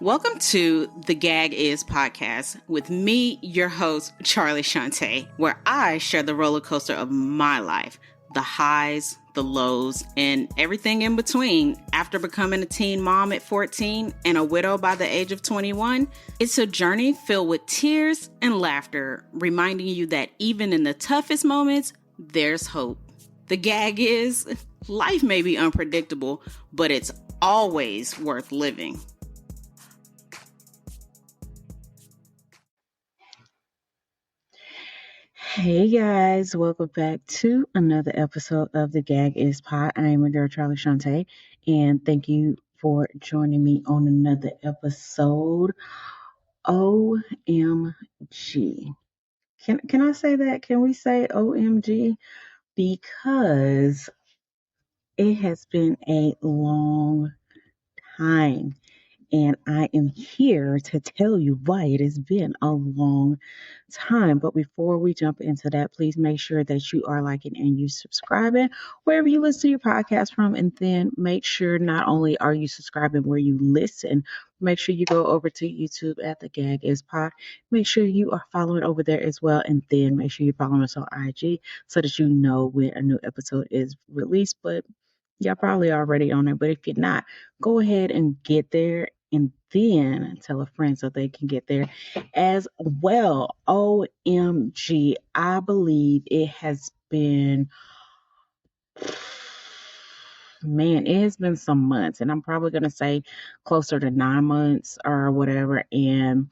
Welcome to the Gag Is podcast with me, your host, Charlie Shantae, where I share the roller coaster of my life, the highs, the lows, and everything in between. After becoming a teen mom at 14 and a widow by the age of 21, it's a journey filled with tears and laughter, reminding you that even in the toughest moments, there's hope. The gag is, life may be unpredictable, but it's always worth living. Hey guys, welcome back to another episode of the Gag Is Pod. I am your girl Charlie Shantae, and thank you for joining me on another episode. OMG. Can I say that? Can we say OMG? Because it has been a long time. And I am here to tell you why it has been a long time. But before we jump into that, please make sure that you are liking and you subscribing wherever you listen to your podcast from. And then make sure not only are you subscribing where you listen, make sure you go over to YouTube at the Gag Is Pod. Make sure you are following over there as well. And then make sure you're following us on IG so that you know when a new episode is released. But y'all probably already on it. But if you're not, go ahead and get there and then tell a friend so they can get there as well. OMG, I believe it has been, man, it has been some months, and I'm probably going to say closer to 9 months or whatever. And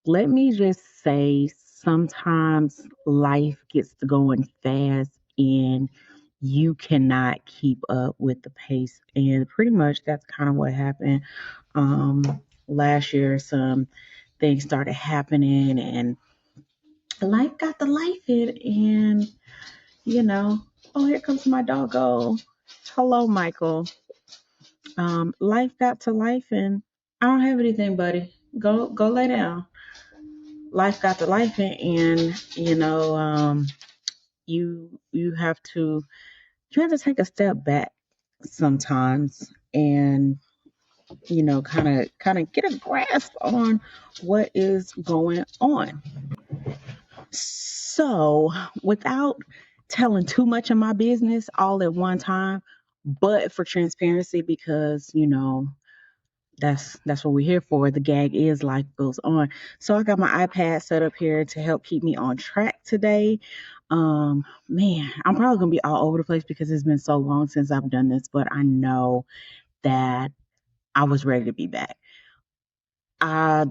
let me just say, sometimes life gets to going fast and you cannot keep up with the pace. And pretty much that's kind of what happened. Last year, some things started happening and life got to life it. And, you know, oh, here comes my doggo. Hello, Michael. Life got to life and I don't have anything, buddy. Go lay down. Life got to life and you have to take a step back sometimes and kind of get a grasp on what is going on. So, without telling too much of my business all at one time, but for transparency, because that's what we're here for. The gag is life goes on. So I got my iPad set up here to help keep me on track today. Man, I'm probably gonna be all over the place because it's been so long since I've done this, but I know that I was ready to be back.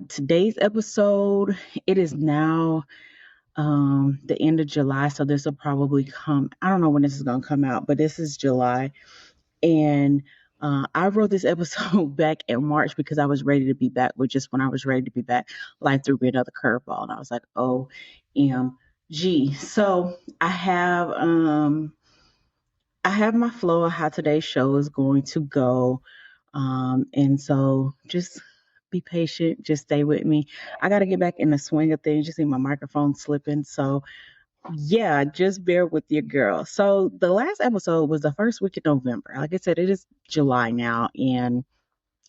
Today's episode, it is now the end of July, so this will probably come. I don't know when this is gonna come out, but this is July, and I wrote this episode back in March because I was ready to be back. But just when I was ready to be back, life threw me another curveball, and I was like, "OMG!" So I have my flow of how today's show is going to go, and so just be patient, just stay with me. I got to get back in the swing of things. You see my microphone slipping, so yeah, just bear with your girl. So the last episode was the first week of November. Like I said, it is July now, and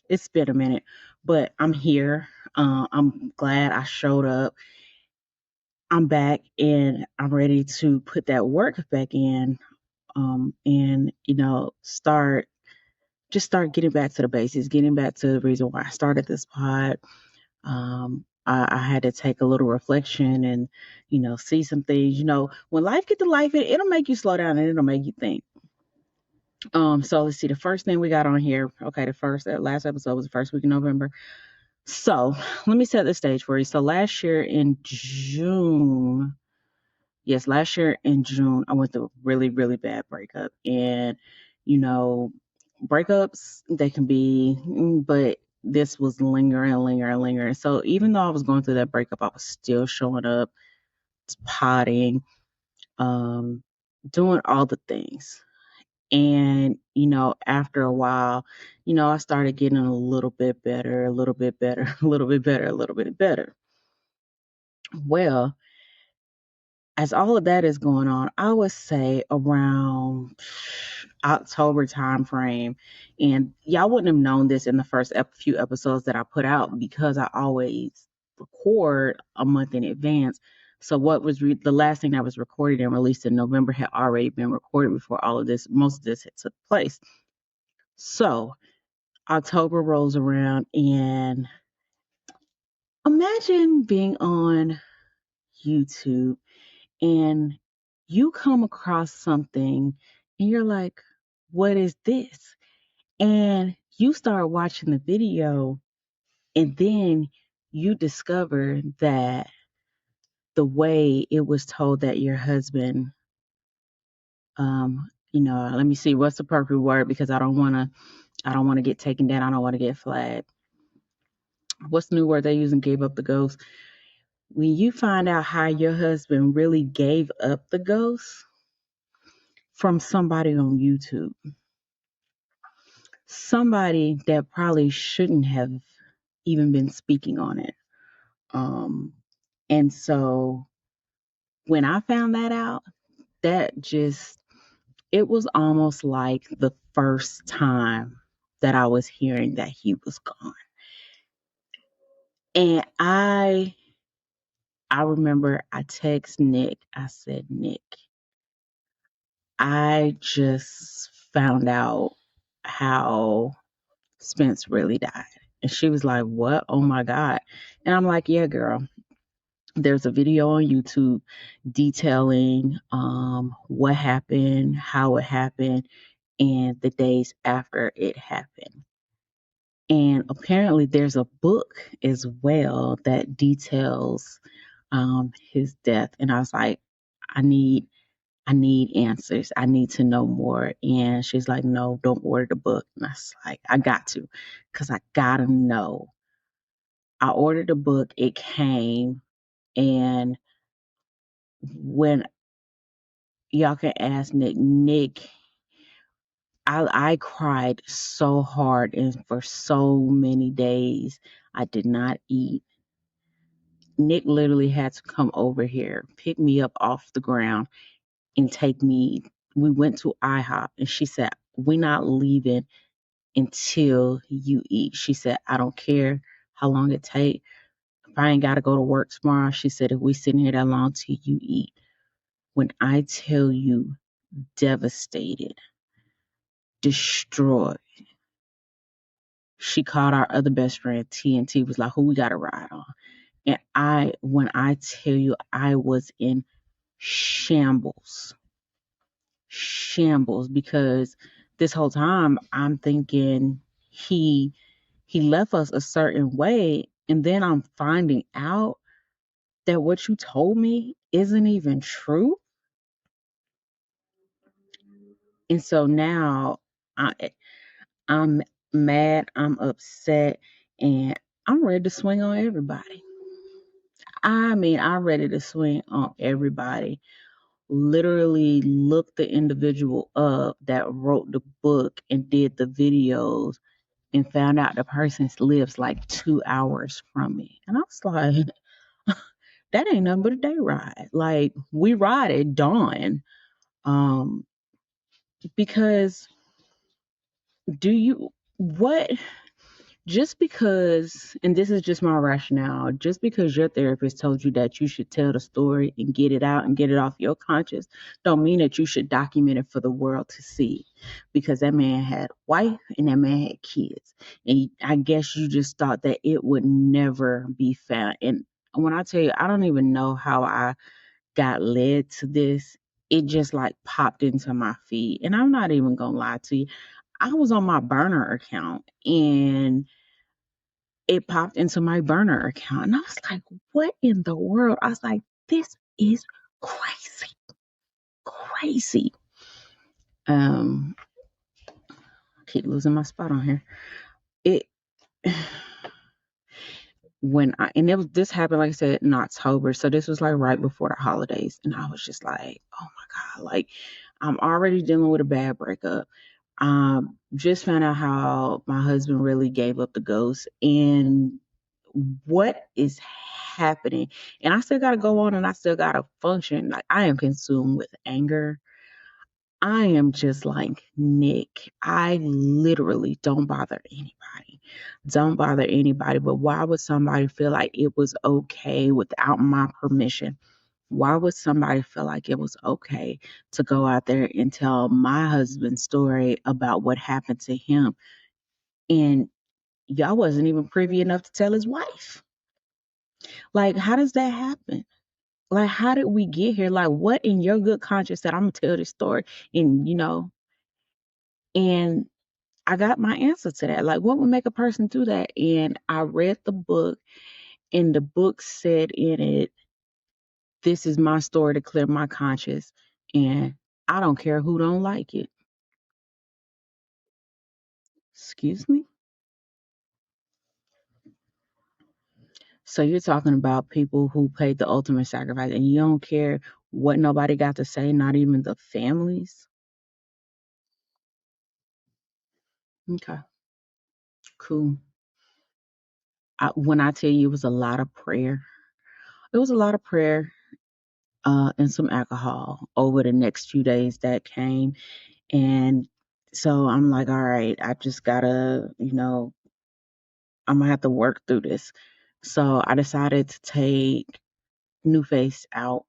it's been a minute, but I'm here. I'm glad I showed up. I'm back, and I'm ready to put that work back in, and start getting back to the basics, getting back to the reason why I started this pod. I had to take a little reflection and, see some things. When life get to life, it'll make you slow down and it'll make you think. So let's see. The first thing we got on here. Okay, last episode was the first week in November. So let me set the stage for you. So last year in June, I went through a really, really bad breakup. And, breakups, they can be, but this was lingering. So even though I was going through that breakup, I was still showing up, potting, doing all the things. And, after a while, I started getting a little bit better, a little bit better, a little bit better, a little bit better. Well, as all of that is going on, I would say around October time frame. And y'all wouldn't have known this in the first few episodes that I put out because I always record a month in advance. So what was the last thing that was recorded and released in November had already been recorded before all of this, most of this had took place. So October rolls around, and imagine being on YouTube and you come across something and you're like, what is this? And you start watching the video, and then you discover that the way it was told that your husband, let me see what's the perfect word because I don't want to get taken down. I don't want to get flagged. What's the new word they use and gave up the ghost? When you find out how your husband really gave up the ghost from somebody on YouTube, somebody that probably shouldn't have even been speaking on it. Um, and so when I found that out, that just, it was almost like the first time that I was hearing that he was gone. And I remember I text Nick. I said, Nick, I just found out how Spence really died. And she was like, what? Oh my God. And I'm like, yeah, girl. There's a video on YouTube detailing what happened, how it happened, and the days after it happened. And apparently, there's a book as well that details his death. And I was like, I need I need answers. I need to know more. And she's like, no, don't order the book. And I was like, I got to, because I gotta know. I ordered the book, it came, and when y'all can ask Nick, I cried so hard and for so many days I did not eat. Nick literally had to come over here, pick me up off the ground, and take me. We went to IHOP, and she said, we're not leaving until you eat. She said, I don't care how long it take. If I ain't got to go to work tomorrow, she said, if we sitting here that long till you eat. When I tell you devastated, destroyed, she called our other best friend T, and T was like, who we got to ride on? And when I tell you, I was in shambles, because this whole time I'm thinking he left us a certain way, and then I'm finding out that what you told me isn't even true. And so now I'm mad, I'm upset, and I'm ready to swing on everybody. I mean, I'm ready to swing on everybody. Literally look the individual up that wrote the book and did the videos, and found out the person lives like 2 hours from me. And I was like, that ain't nothing but a day ride. Like, we ride at dawn. Um, because do you, what, just because, and this is just my rationale, just because your therapist told you that you should tell the story and get it out and get it off your conscience, don't mean that you should document it for the world to see. Because that man had a wife and that man had kids. And I guess you just thought that it would never be found. And when I tell you, I don't even know how I got led to this. It just like popped into my feed. And I'm not even gonna lie to you. I was on my burner account and it popped into my burner account. And I was like, what in the world? I was like, this is crazy. Crazy. Um, keep losing my spot on here. It when I and it was this happened, like I said, in October. So this was like right before the holidays. And I was just like, oh my God, like I'm already dealing with a bad breakup. Just found out how my husband really gave up the ghost. And what is happening? And I still got to go on and I still got to function. Like, I am consumed with anger. I am just like Nick. I literally don't bother anybody. Don't bother anybody. But why would somebody feel like it was okay without my permission? Why would somebody feel like it was okay to go out there and tell my husband's story about what happened to him? And y'all wasn't even privy enough to tell his wife. Like, how does that happen? Like, how did we get here? Like, what in your good conscience said I'm gonna tell this story? And and I got my answer to that. Like, what would make a person do that? And I read the book, and the book said in it, this is my story to clear my conscience. And I don't care who don't like it. Excuse me? So you're talking about people who paid the ultimate sacrifice and you don't care what nobody got to say, not even the families? Okay, cool. When I tell you it was a lot of prayer, it was a lot of prayer and some alcohol over the next few days that came. And so I'm like, all right, I just gotta, I'm gonna have to work through this. So I decided to take New Face out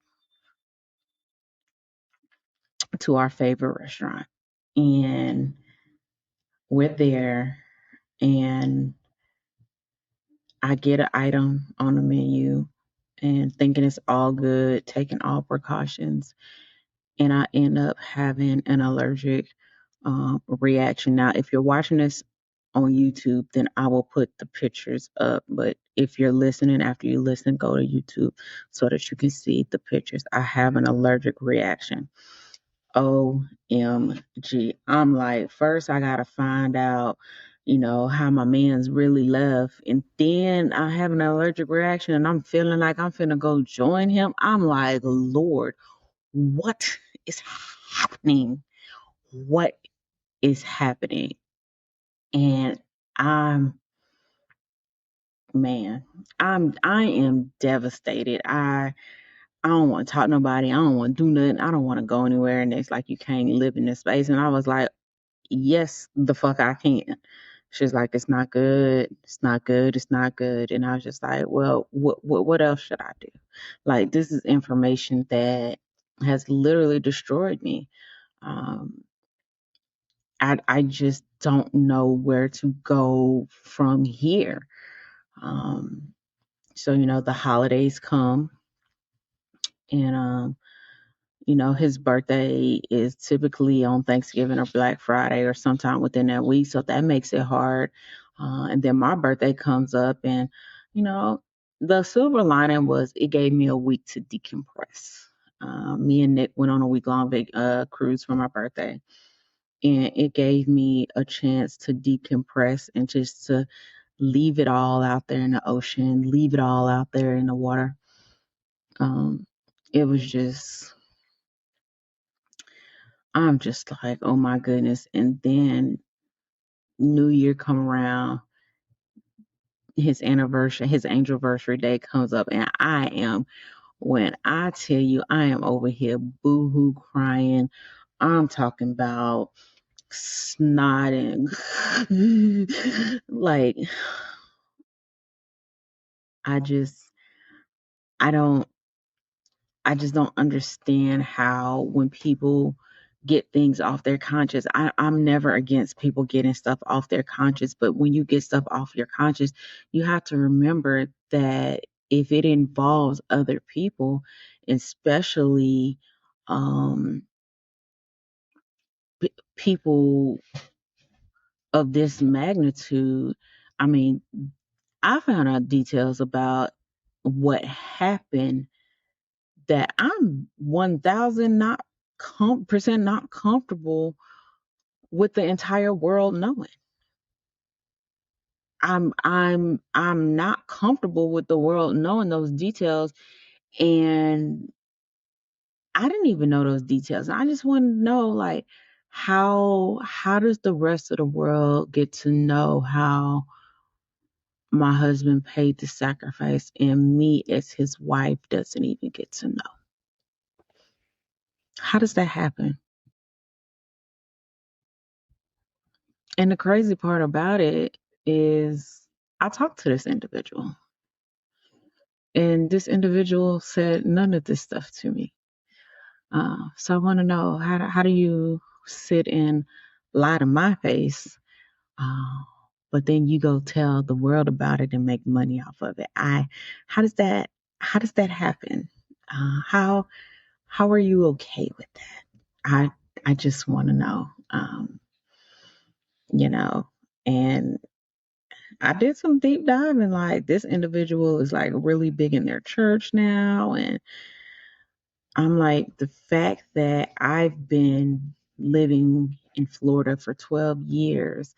to our favorite restaurant. And we're there, and I get an item on the menu and thinking it's all good, taking all precautions, and I end up having an allergic reaction. Now, if you're watching this on YouTube, then I will put the pictures up. But if you're listening, after you listen, go to YouTube so that you can see the pictures. I have an allergic reaction. OMG. I'm like, first I gotta find out, how my man's really left. And then I have an allergic reaction and I'm feeling like I'm finna go join him. I'm like, Lord, what is happening? What is happening? And I'm man, I am devastated. I don't want to talk to nobody. I don't want to do nothing. I don't want to go anywhere. And it's like you can't live in this space. And I was like, yes, the fuck I can. She's like, it's not good. It's not good. It's not good. And I was just like, well, what else should I do? Like, this is information that has literally destroyed me. Um, I just don't know where to go from here. Um, so the holidays come, and his birthday is typically on Thanksgiving or Black Friday or sometime within that week. So that makes it hard. And then my birthday comes up, and, you know, the silver lining was it gave me a week to decompress. Me and Nick went on a week long cruise for my birthday, and it gave me a chance to decompress and just to leave it all out there in the ocean, leave it all out there in the water. Um, it was just I'm just like, oh my goodness. And then New Year come around, his anniversary day comes up, and when I tell you, I am over here boohoo crying. I'm talking about snotting. Like, I just, I don't, I just don't understand how when people get things off their conscience. I'm never against people getting stuff off their conscience, but when you get stuff off your conscience, you have to remember that if it involves other people, especially um, people of this magnitude, I mean, I found out details about what happened that I'm 1,000 not percent not comfortable with the entire world knowing. I'm not comfortable with the world knowing those details, and I didn't even know those details. I just want to know, like, how does the rest of the world get to know how my husband paid the sacrifice, and me as his wife doesn't even get to know. How does that happen? And the crazy part about it is I talked to this individual, and this individual said none of this stuff to me. So I want to know, how do you sit and lie to my face, uh, but then you go tell the world about it and make money off of it? How does that how does that happen? How are you okay with that? I just want to know, you know. And I did some deep diving. Like, this individual is like really big in their church now, and I'm like, the fact that I've been living in Florida for 12 years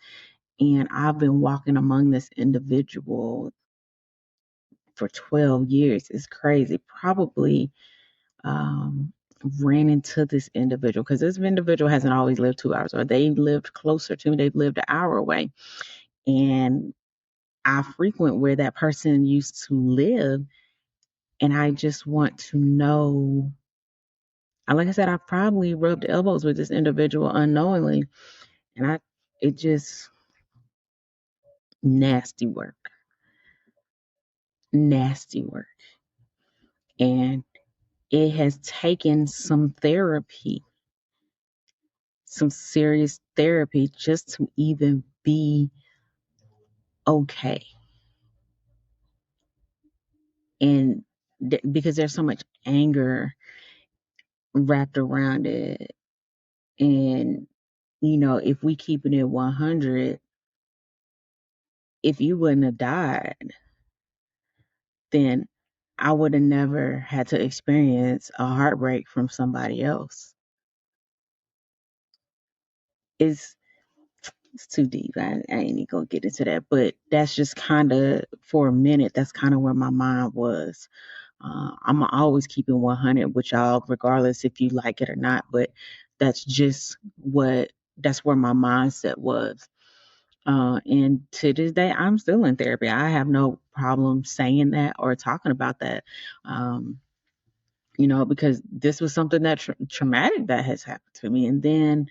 and I've been walking among this individual for 12 years is crazy. Probably um, ran into this individual because this individual hasn't always lived 2 hours, or they lived closer to me. They've lived an hour away. And I frequent where that person used to live. And I just want to know. Like I said, I probably rubbed elbows with this individual unknowingly, and it just nasty work, nasty work. And it has taken some therapy, some serious therapy, just to even be okay. And because there's so much anger wrapped around it. And, if we keep it at 100, if you wouldn't have died, then I would have never had to experience a heartbreak from somebody else. It's it's too deep. I ain't even gonna get into that. But that's just kind of, for a minute, that's kind of where my mind was. I'm always keeping 100 with y'all, regardless if you like it or not. But that's just that's where my mindset was. And to this day, I'm still in therapy. I have no problem saying that or talking about that. Um, because this was something that traumatic that has happened to me. And then,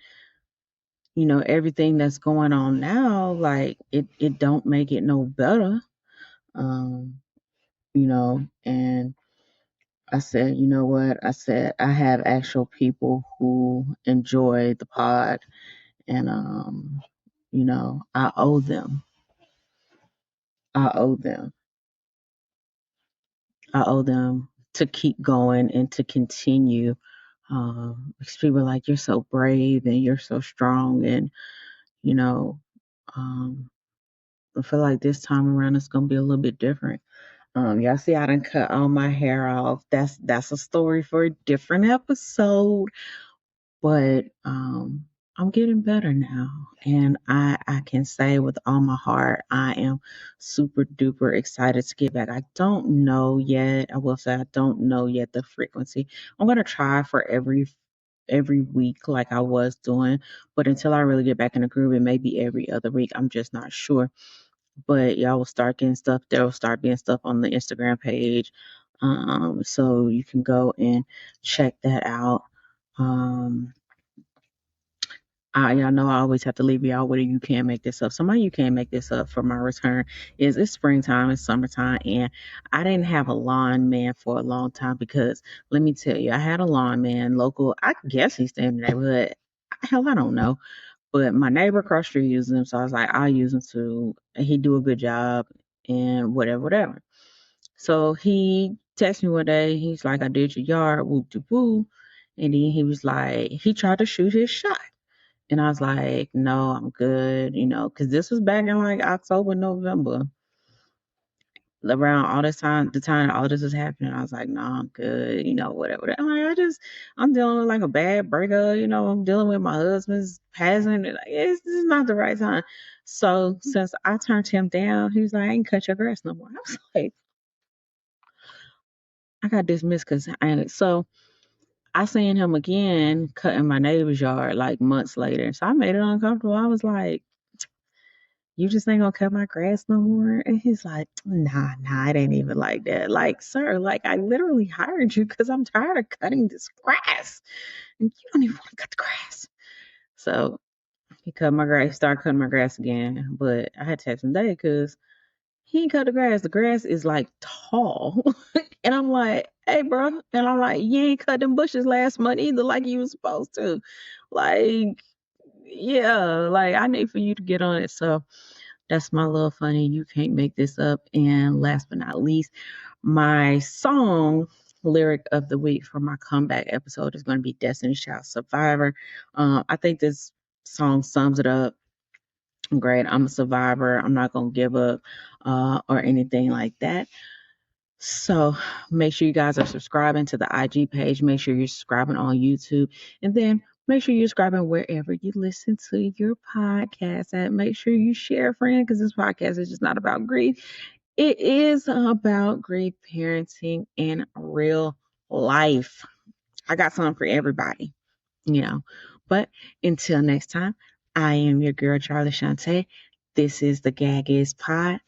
everything that's going on now, like, it don't make it no better. Um, and I said, you know what? I said, I have actual people who enjoy the pod, and, I owe them. I owe them. I owe them to keep going and to continue. Because people are like, you're so brave and you're so strong. And, you know, um, I feel like this time around it's going to be a little bit different. Y'all see, I done cut all my hair off. That's a story for a different episode. But I'm getting better now, and I can say with all my heart, I am super duper excited to get back. I don't know yet. I will say I don't know yet the frequency. I'm gonna try for every week like I was doing, but until I really get back in the groove, it may be every other week. I'm just not sure. But y'all will start getting stuff. There will start being stuff on the Instagram page, so you can go and check that out. Um, y'all know I always have to leave y'all with a you can't make this up. Somebody you can't make this up for my return is it's springtime, it's summertime, and I didn't have a lawn man for a long time because let me tell you, I had a lawn man local. I guess he's staying in the neighborhood. Hell, I don't know. But my neighbor across the street uses him, so I was like, I'll use him too. He do a good job and whatever, whatever. So he texted me one day. He's like, I did your yard, whoop de woo. And then he was like, he tried to shoot his shot. And I was like, no, I'm good, because this was back in like October, November, around all this time, the time all this was happening. I was like, no, I'm good, whatever. I'm like, I'm dealing with like a bad breakup, I'm dealing with my husband's passing. Like, this is not the right time. So since I turned him down, he was like, I ain't cut your grass no more. I was like, I got dismissed because so I seen him again cutting my neighbor's yard like months later. So I made it uncomfortable. I was like, you just ain't gonna cut my grass no more? And he's like, nah, it ain't even like that. Like, sir, like I literally hired you because I'm tired of cutting this grass. And you don't even want to cut the grass. So he cut my grass, started cutting my grass again. But I had to text him today because he ain't cut the grass. The grass is like tall. And I'm like, hey, bro. And I'm like, you ain't cut them bushes last month either, like you was supposed to. Like, yeah, like I need for you to get on it. So that's my little funny. You can't make this up. And last but not least, my song lyric of the week for my comeback episode is going to be Destiny's Child Survivor. I think this song sums it up great. I'm a survivor. I'm not going to give up or anything like that. So make sure you guys are subscribing to the IG page. Make sure you're subscribing on YouTube. And then make sure you're subscribing wherever you listen to your podcast at. Make sure you share, friend, because this podcast is just not about grief. It is about grief parenting in real life. I got something for everybody, you know. But until next time, I am your girl, Charlie Shantae. This is the Gag Is Pod.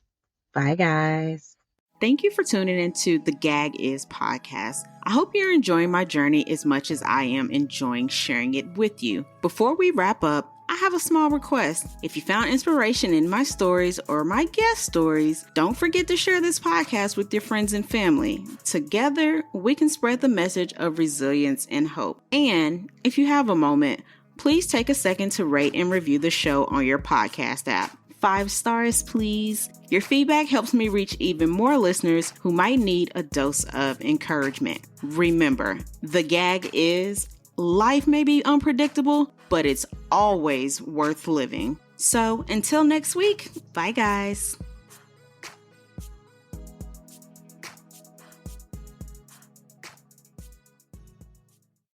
Bye, guys. Thank you for tuning into the Gag Is podcast. I hope you're enjoying my journey as much as I am enjoying sharing it with you. Before we wrap up, I have a small request. If you found inspiration in my stories or my guest stories, don't forget to share this podcast with your friends and family. Together, we can spread the message of resilience and hope. And if you have a moment, please take a second to rate and review the show on your podcast app. 5 stars, please. Your feedback helps me reach even more listeners who might need a dose of encouragement. Remember, the gag is life may be unpredictable, but it's always worth living. So until next week, bye guys.